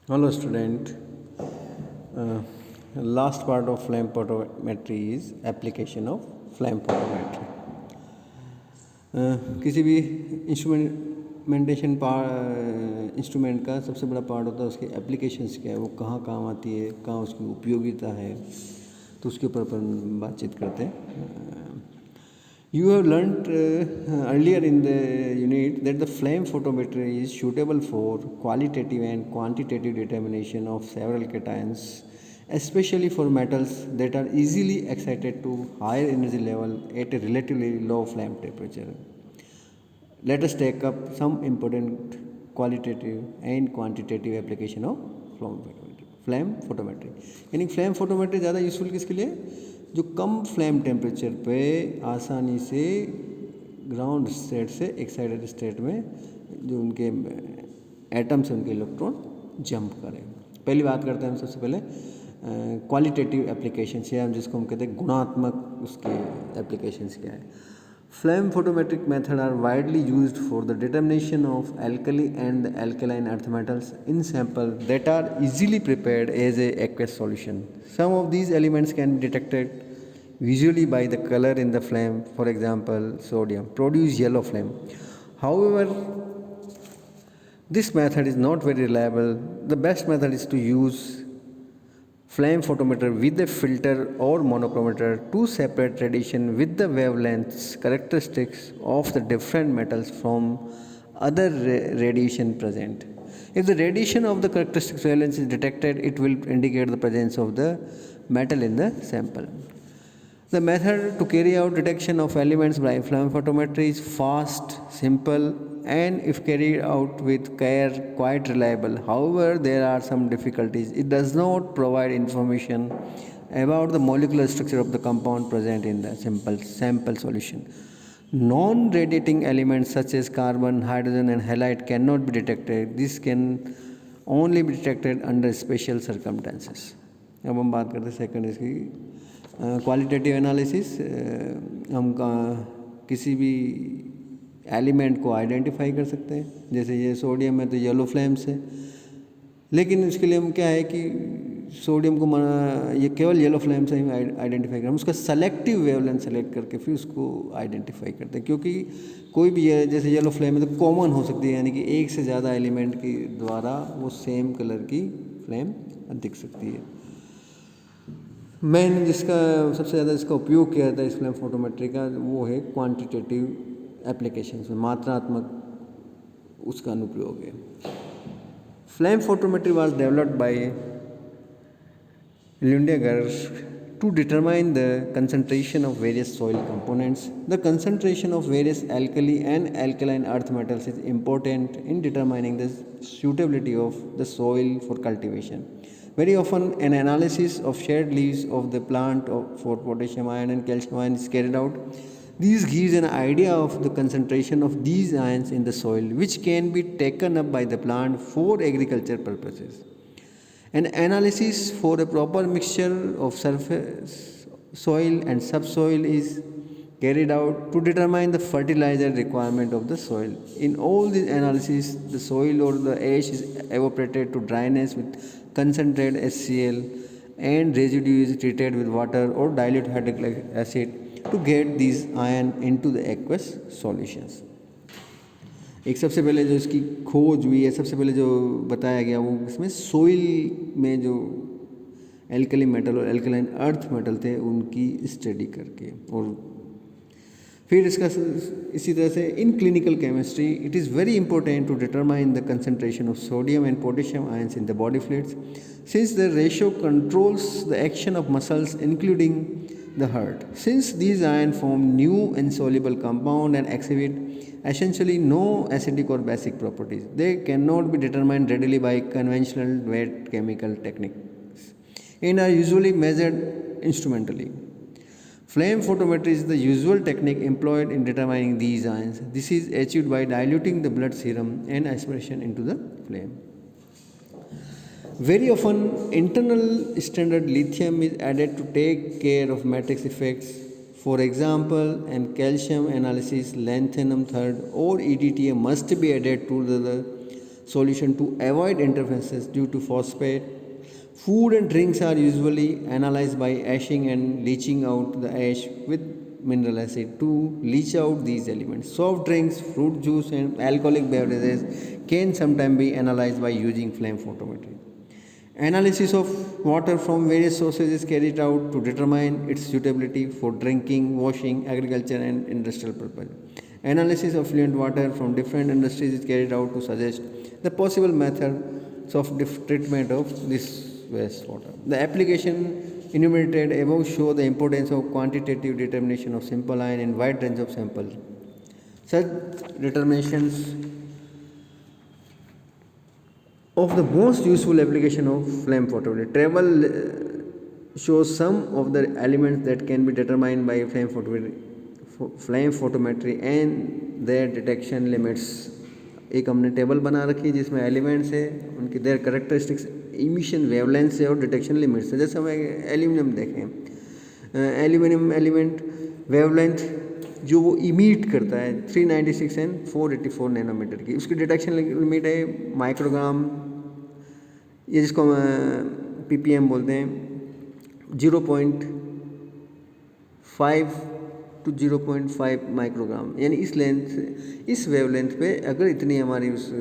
Hello student. Uh, Last part of flame photometry is application of flame photometry. किसी भी instrument का सबसे बड़ा पार्ट होता है उसके एप्लीकेशंस क्या है, वो कहाँ काम आती है, कहाँ उसकी उपयोगिता है, तो उसके ऊपर अपन बातचीत करते हैं. You have learnt earlier in the unit that the flame photometry is suitable for qualitative and quantitative determination of several cations, especially for metals that are easily excited to higher energy level at a relatively low flame temperature. Let us take up some important qualitative and quantitative application of flame photometry. यानी flame photometry ज़्यादा useful किसके लिए, जो कम flame temperature पे आसानी से ground state से excited state में जो उनके एटम्स हैं उनके इलेक्ट्रॉन जंप करें. पहली बात करते हैं हम सबसे पहले क्वालिटेटिव एप्लीकेशंस, या जिसको हम कहते हैं गुणात्मक उसके एप्लीकेशंस क्या है. Flame photometric method are widely used for the determination of alkali and alkaline earth metals in samples that are easily prepared as a aqueous solution. Some of these elements can be detected visually by the color in the flame. For example, sodium produce yellow flame. However, this method is not very reliable. The best method is to use flame photometer with a filter or monochromator to separate radiation with the wavelengths characteristics of the different metals from other radiation present. If the radiation of the characteristic wavelength is detected, it will indicate the presence of the metal in the sample. The method to carry out detection of elements by flame photometry is fast, simple, and if carried out with care, quite reliable. However, there are some difficulties. It does not provide information about the molecular structure of the compound present in the simple sample solution. Non-radiating elements such as carbon, hydrogen, and halide cannot be detected. This can only be detected under special circumstances. अब हम बात करते हैं second इसकी qualitative analysis. हम किसी भी element को आइडेंटिफाई कर सकते हैं. जैसे ये सोडियम है तो येलो फ्लेम्स है, लेकिन इसके लिए हम क्या है कि सोडियम को ये केवल येलो फ्लेम से ही आइडेंटिफाई करें. हम उसका सेलेक्टिव वेवलेंथ सेलेक्ट करके फिर उसको आइडेंटिफाई करते हैं, क्योंकि कोई भी जैसे येलो फ्लेम है तो कॉमन हो सकती है, यानी कि एक से ज़्यादा एलिमेंट के द्वारा वो सेम कलर की फ्लेम दिख सकती है. मेन जिसका सबसे ज़्यादा इसका उपयोग किया जाता है इस फ्लेम फोटोमेट्री का, वो है क्वांटिटेटिव एप्लीकेशंस में, मात्रात्मक उसका अनुप्रयोग है. Flame photometry was developed by Lundegaard to determine the concentration of various soil components. The concentration of various alkali and alkaline earth metals is important in determining the suitability of the soil for cultivation. Very often, an analysis of shared leaves of the plant for potassium ion and calcium ion is carried out. This gives an idea of the concentration of these ions in the soil, which can be taken up by the plant for agriculture purposes. An analysis for a proper mixture of surface soil and subsoil is carried out to determine the fertilizer requirement of the soil. In all these analyses, the soil or the ash is evaporated to dryness with concentrated HCl, and residue is treated with water or dilute hydrochloric acid to get these ion into the aqueous solutions. एक सबसे पहले जो इसकी खोज हुई है, सबसे पहले जो बताया गया वो इसमें सोइल में जो एल्कली मेटल और एल्कलाइन अर्थ मेटल थे उनकी स्टडी करके. और फिर इसका इसी तरह से in clinical chemistry it is very important to determine the concentration of sodium and potassium ions in the body fluids, since the ratio controls the action of muscles including the heart. Since these ions form new insoluble compound and exhibit essentially no acidic or basic properties, they cannot be determined readily by conventional wet chemical techniques and are usually measured instrumentally. Flame photometry is the usual technique employed in determining these ions. This is achieved by diluting the blood serum and aspiration into the flame. Very often, internal standard lithium is added to take care of matrix effects. For example, in calcium analysis, lanthanum third or EDTA must be added to the solution to avoid interferences due to phosphate. Food and drinks are usually analyzed by ashing and leaching out the ash with mineral acid to leach out these elements. Soft drinks, fruit juice, and alcoholic beverages can sometimes be analyzed by using flame photometry. Analysis of water from various sources is carried out to determine its suitability for drinking, washing, agriculture, and industrial purpose. Analysis of effluent water from different industries is carried out to suggest the possible methods of treatment of this wastewater. The application enumerated above show the importance of quantitative determination of simple ion in wide range of samples. Such determinations of the most useful application of flame photometry. Travel shows some of the elements that can be determined by flame photometry and their detection limits. एक हमने table बना रखी है जिसमें elements है, उनकी there characteristics, emission wavelength है और डिटेक्शन लिमिट्स है. जैसे हम एल्यूमिनियम देखें, एल्यूमिनियम एलिमेंट वेवलेंथ जो वो इमिट करता है 396 एंड 484 नैनोमीटर की, उसकी डिटेक्शन लिमिट है माइक्रोग्राम, ये जिसको हम ppm बोलते हैं, 0.5 to 0.5 माइक्रोग्राम. यानी इस लेंथ, इस वेवलेंथ पे अगर इतनी हमारी उस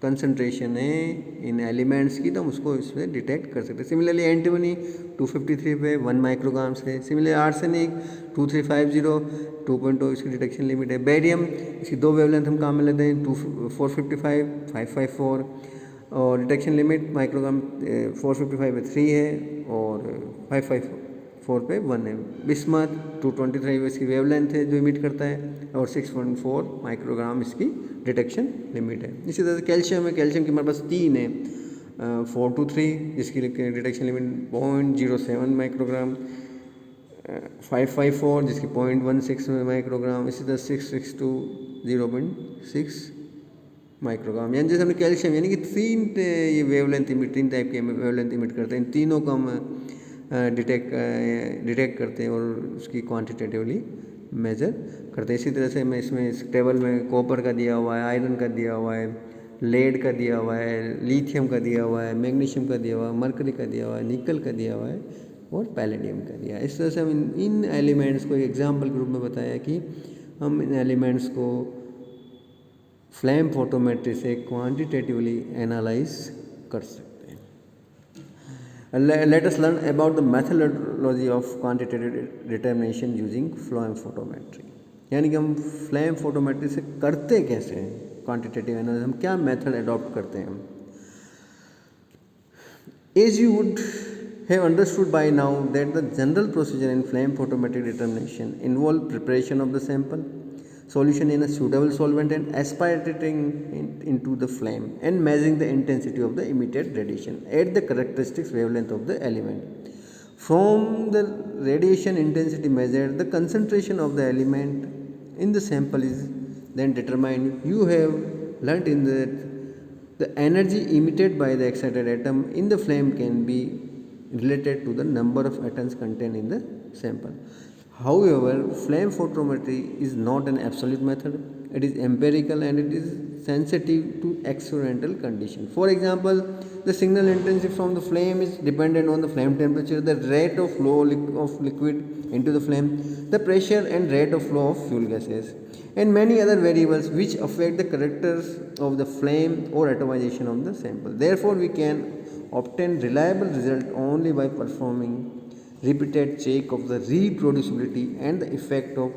कंसंट्रेशन है इन एलिमेंट्स की तो हम उसको इसमें डिटेक्ट कर सकते हैं. सिमिलरली एंटीमनी 253 पे 1 माइक्रोग्राम से. सिमिलरली आर्सेनिक 2350 2.0 इसकी डिटेक्शन लिमिट है. बेरियम इसकी दो वेवलेंथ हम काम में लेते हैं 455 554 और डिटेक्शन लिमिट माइक्रोग्राम 455 पे 3 है और 554 पे 1 है. बिस्मथ 223 इसकी वेवलेंथ है जो इमिट करता है और 6.4 माइक्रोग्राम इसकी डिटेक्शन लिमिट है. इसी तरह से कैल्शियम है, कैल्शियम की हमारे पास 3 है, 423 जिसकी डिटेक्शन लिमिट 0.07 माइक्रोग्राम, 554 जिसकी 0.16 माइक्रोग्राम, इसी तरह 662 0.6 माइक्रोग्राम. यानी जैसे हमने कैल्शियम यानी कि 3 ये वेवलेंथ इमिट, 3 टाइप के वेवलेंथ इमिट करते हैं, इन तीनों को हम डिटेक्ट करते हैं और उसकी क्वांटिटेटिवली मेजर करते हैं. इसी तरह से मैं इसमें इस टेबल में कॉपर का दिया हुआ है, आयरन का दिया हुआ है, लेड का दिया हुआ है, लिथियम का दिया हुआ है, मैग्नीशियम का दिया हुआ है, मरकरी का दिया हुआ है, निकल का दिया हुआ है और पैलेडियम का दिया है. इस तरह से हम इन एलिमेंट्स को एग्जाम्पल के रूप में बताया कि हम इन एलिमेंट्स को फ्लेम फोटोमेट्री से क्वांटिटेटिवली एनालाइज कर सकते हैं. Let us learn about the methodology of quantitative determination using flame photometry. यानी कि हम फ्लेम फोटोमेट्री से करते कैसे हैं क्वांटिटेटिव एनालिसिस, हम क्या मेथड अडॉप्ट करते हैं. As you would have understood by now that the general procedure in flame photometric determination involve preparation of the sample, solution in a suitable solvent and aspirating it into the flame and measuring the intensity of the emitted radiation at the characteristic wavelength of the element. From the radiation intensity measured, the concentration of the element in the sample is then determined. You have learnt in that the energy emitted by the excited atom in the flame can be related to the number of atoms contained in the sample. However, flame photometry is not an absolute method. It is empirical and it is sensitive to accidental conditions. For example, the signal intensity from the flame is dependent on the flame temperature, the rate of flow of liquid into the flame, the pressure and rate of flow of fuel gases, and many other variables which affect the characters of the flame or atomization of the sample. Therefore, we can obtain reliable result only by performing repeated check of the reproducibility and the effect of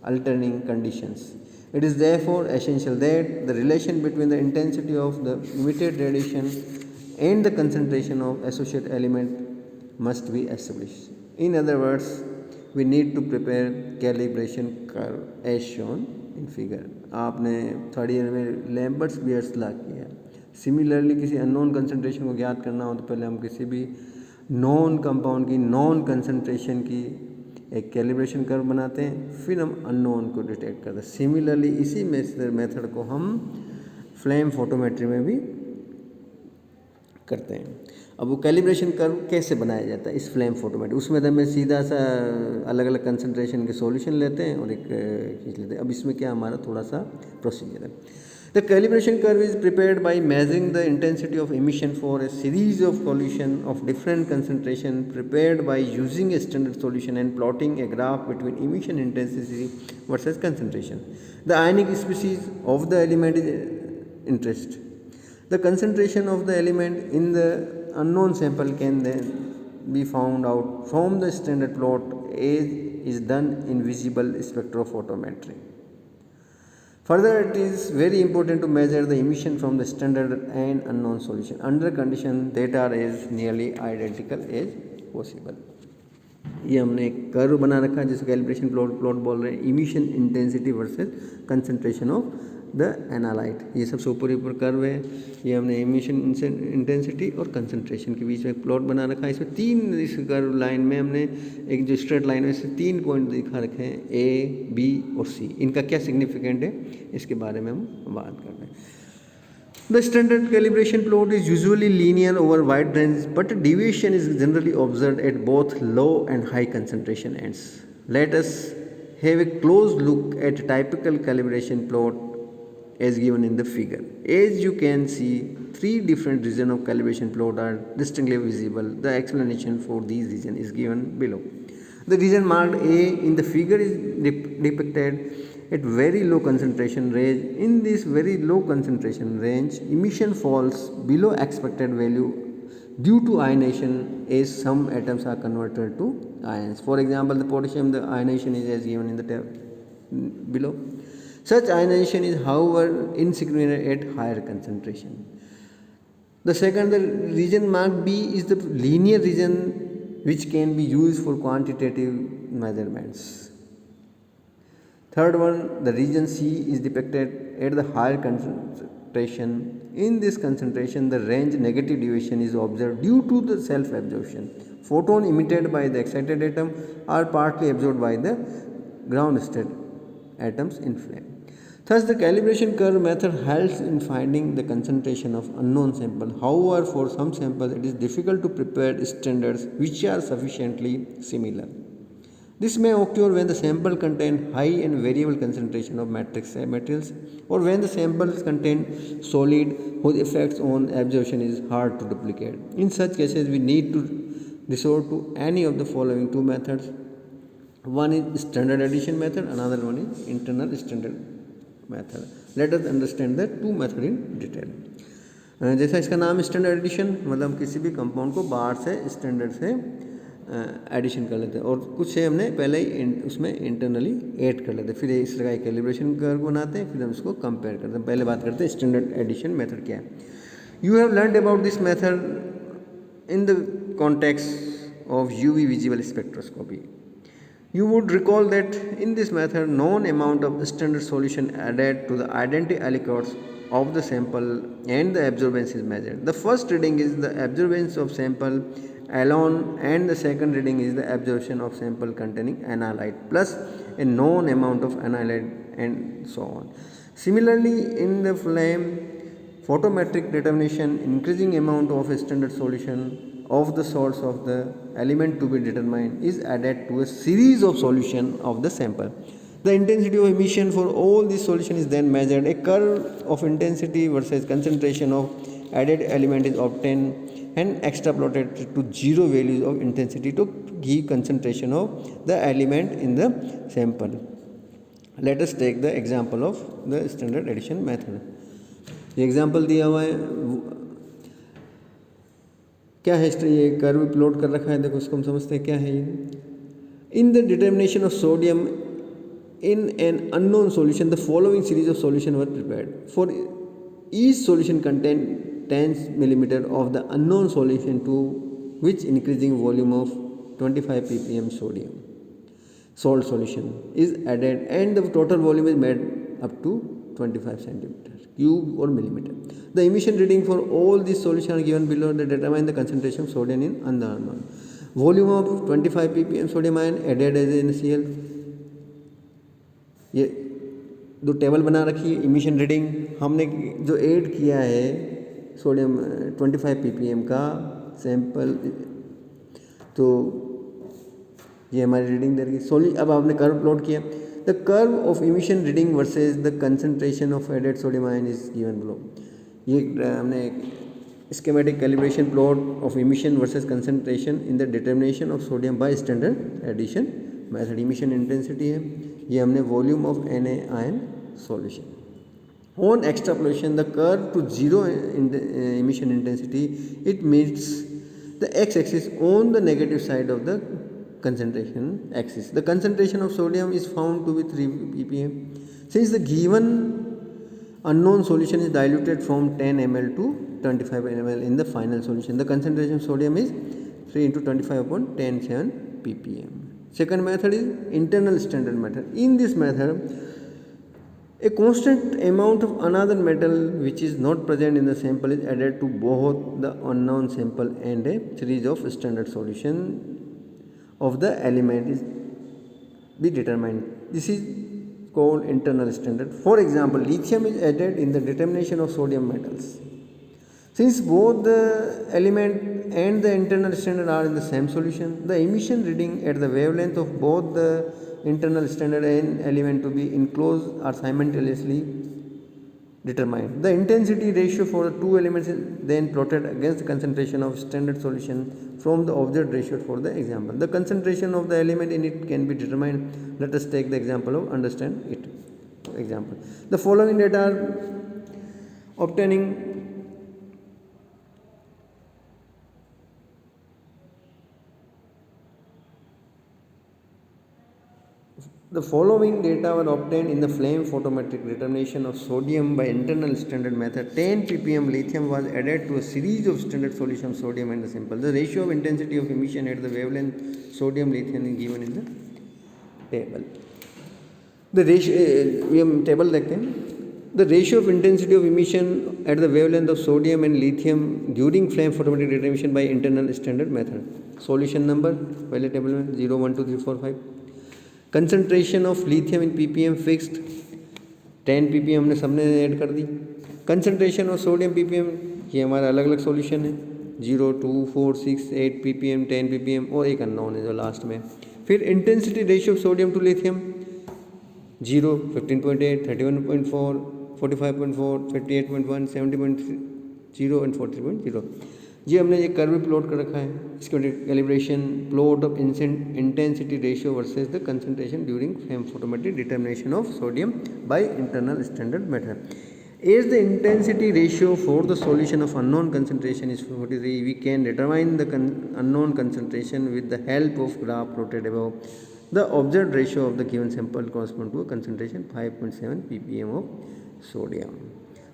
altering conditions. It is therefore essential that the relation between the intensity of the emitted radiation and the concentration of associated element must be established. In other words, we need to prepare calibration curve as shown in figure. आपने third year में Lambert's bears law किया. Similarly किसी unknown concentration को ज्ञात करना हो तो पहले हम किसी भी नॉन कंपाउंड की नॉन कंसंट्रेशन की एक कैलिब्रेशन कर्व बनाते हैं, फिर हम अननोन को डिटेक्ट करते हैं. सिमिलरली इसी मेथड को हम फ्लेम फोटोमेट्री में भी करते हैं. अब वो कैलिब्रेशन कर्व कैसे बनाया जाता है इस फ्लेम फोटोमेट्री, उसमें तो हमें सीधा सा अलग अलग कंसंट्रेशन के सॉल्यूशन लेते हैं और एक खींच लेते हैं. अब इसमें क्या हमारा थोड़ा सा प्रोसीजर है. The calibration curve is prepared by measuring the intensity of emission for a series of solution of different concentration prepared by using a standard solution and plotting a graph between emission intensity versus concentration. The ionic species of the element is interest. The concentration of the element in the unknown sample can then be found out from the standard plot as is done in visible spectrophotometry. Further, it is very important to measure the emission from the standard and unknown solution under condition that are as nearly identical as possible. ये हमने एक curve बना रखा है जिसको calibration plot बोल रहे हैं, emission intensity versus concentration of the analyte. ये सबसे ऊपर कर्व है, ये हमने इमिशन इंटेंसिटी और कंसंट्रेशन के बीच में एक प्लॉट बना रखा है। इसमें तीन, इस कर्व लाइन में हमने एक जो स्ट्रेट लाइन है इसमें 3 पॉइंट दिखा रखे हैं, ए, बी और सी। इनका क्या सिग्निफिकेंट है इसके बारे में हम बात कर रहे हैं। The standard calibration plot is usually linear over wide range, but deviation is generally observed at both low and high concentration ends. Let us have a close look at a typical calibration plot as given in the figure. As you can see, 3 different regions of calibration plot are distinctly visible. The explanation for these regions is given below. The region marked A in the figure is depicted at very low concentration range. In this very low concentration range, emission falls below expected value due to ionization as some atoms are converted to ions. For example, the potassium, the ionization is as given in the below. Such ionization is however insignificant at higher concentration. The second, the region marked B is the linear region which can be used for quantitative measurements. Third one, the region C is depicted at the higher concentration. In this concentration, the range negative deviation is observed due to the self-absorption. Photon emitted by the excited atom are partly absorbed by the ground state atoms in flame. Thus, the calibration curve method helps in finding the concentration of unknown sample. However, for some samples, it is difficult to prepare standards which are sufficiently similar. This may occur when the sample contain high and variable concentration of matrix materials, or when the samples contain solid whose effects on absorption is hard to duplicate. In such cases, we need to resort to any of the following 2 methods. One is standard addition method, another one is internal standard method. Let us understand the 2 methods in detail. जैसा इसका नाम standard addition, मतलब किसी भी compound को बाहर से standard से एडिशन कर लेते हैं और कुछ से हमने पहले ही उसमें इंटरनली ऐड कर लेते हैं, फिर इस तरह का कैलिब्रेशन कर्व बनाते हैं, फिर हम इसको कंपेयर करते हैं। पहले बात करते हैं स्टैंडर्ड एडिशन मेथड क्या है। You have learned about this method in the context of UV visible spectroscopy. You would recall that in this method, known amount of standard solution added to the identity aliquots of the sample and the absorbance is measured. The first reading is the absorbance of sample alone and the second reading is the absorption of sample containing analyte plus a known amount of analyte and so on. Similarly, in the flame photometric determination, increasing amount of a standard solution of the source of the element to be determined is added to a series of solution of the sample. The intensity of emission for all this solution is then measured. A curve of intensity versus concentration of added element is obtained and extrapolated to 0 values of intensity to give concentration of the element in the sample. Let us take the example of the standard addition method. ये example दिया हुआ है, क्या है ये curve plot कर रखा है, देखो उसको हम समझते हैं क्या है ये. In the determination of sodium in an unknown solution, the following series of solutions were prepared. For each solution contained 10 millimeter of the unknown solution to which increasing volume of 25 ppm sodium salt solution is added and the total volume is made up to 25 centimeter cube or millimeter. The emission reading for all these solutions are given below that determine the concentration of sodium in unknown. Volume of 25 ppm sodium ion added as NaCl. ये दो table बना रखी है. Emission reading हमने जो add किया है sodium 25 ppm का सैंपल, तो ये हमारी रीडिंग दे रही है. अब आपने कर्व प्लॉट किया The curve of emission reading versus the concentration of added sodium ion is given below. ये हमने schematic calibration plot of emission versus concentration in the determination of sodium by standard addition method. emission intensity है, ये हमने volume of Na ion solution. On extrapolation the curve to zero emission intensity, it meets the x-axis on the negative side of the concentration axis. The concentration of sodium is found to be 3 ppm. Since the given unknown solution is diluted from 10 ml to 25 ml in the final solution, the concentration of sodium is 3 into 25 upon 10 7 ppm. Second method is internal standard method. In this method, a constant amount of another metal which is not present in the sample is added to both the unknown sample and a series of standard solution of the element is be determined. This is called internal standard. For example, lithium is added in the determination of sodium metals. Since both the element and the internal standard are in the same solution, the emission reading at the wavelength of both the internal standard and element to be enclosed are simultaneously determined. The intensity ratio for the two elements is then plotted against the concentration of standard solution from the observed ratio for the example. The concentration of the element in it can be determined. Let us take the example of understand it. Example. The following data are obtaining The following data were obtained in the flame photometric determination of sodium by internal standard method. 10 ppm lithium was added to a series of standard solution of sodium and the sample. The ratio of intensity of emission at the wavelength sodium lithium is given in the table. The ratio table देखते हैं. The ratio of intensity of emission at the wavelength of sodium and lithium during flame photometric determination by internal standard method. Solution number पहले table में 0 1 2 3 4 5. Concentration of lithium in ppm fixed 10 ppm हमने सबने add कर दी. Concentration of sodium ppm ये हमारा अलग अलग solution है 0 2 4 6 8 ppm 10 ppm और एक अननोन है जो लास्ट में. फिर intensity ratio of sodium to lithium 0 15.8 31.4 45.4 58.1 70.0 and 43.0. ये हमने ये कर्व प्लॉट कर रखा है. इसके calibration plot of intensity ratio versus the concentration during flame photometric determination of sodium by internal standard method. As the intensity ratio for the solution of unknown concentration is 43, we can determine the unknown concentration with the help of graph plotted above. The observed ratio of the given sample correspond to a concentration 5.7 ppm of sodium.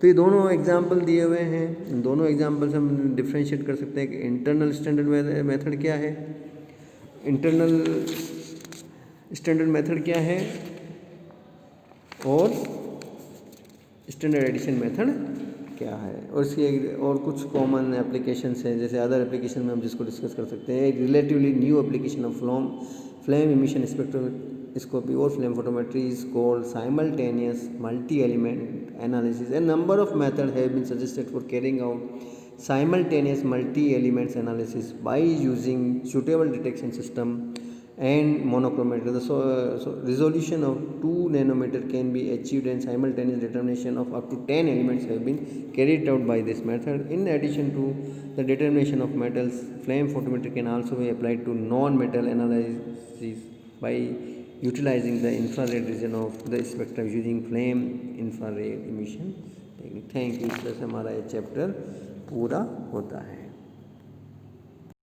तो ये दोनों example दिए हुए हैं. इन दोनों example से हम differentiate कर सकते हैं कि इंटरनल स्टैंडर्ड मेथड क्या है, इंटरनल स्टैंडर्ड मेथड क्या है और स्टैंडर्ड एडिशन मेथड क्या है. और इसकी और कुछ कॉमन एप्लीकेशंस हैं. जैसे अदर एप्लीकेशन में हम जिसको डिस्कस कर सकते हैं, एक relatively new application of flame emission spectroscopy और flame photometry is called simultaneous multi element analysis. A number of methods have been suggested for carrying out simultaneous multi-elements analysis by using suitable detection system and monochromator. The resolution of 2 nanometer can be achieved and simultaneous determination of up to 10 elements have been carried out by this method. In addition to the determination of metals, flame photometry can also be applied to non-metal analysis by utilizing the infrared region of the spectrum using flame infrared emission technique. Thank you. इस तरह से हमारा ये chapter पूरा होता है.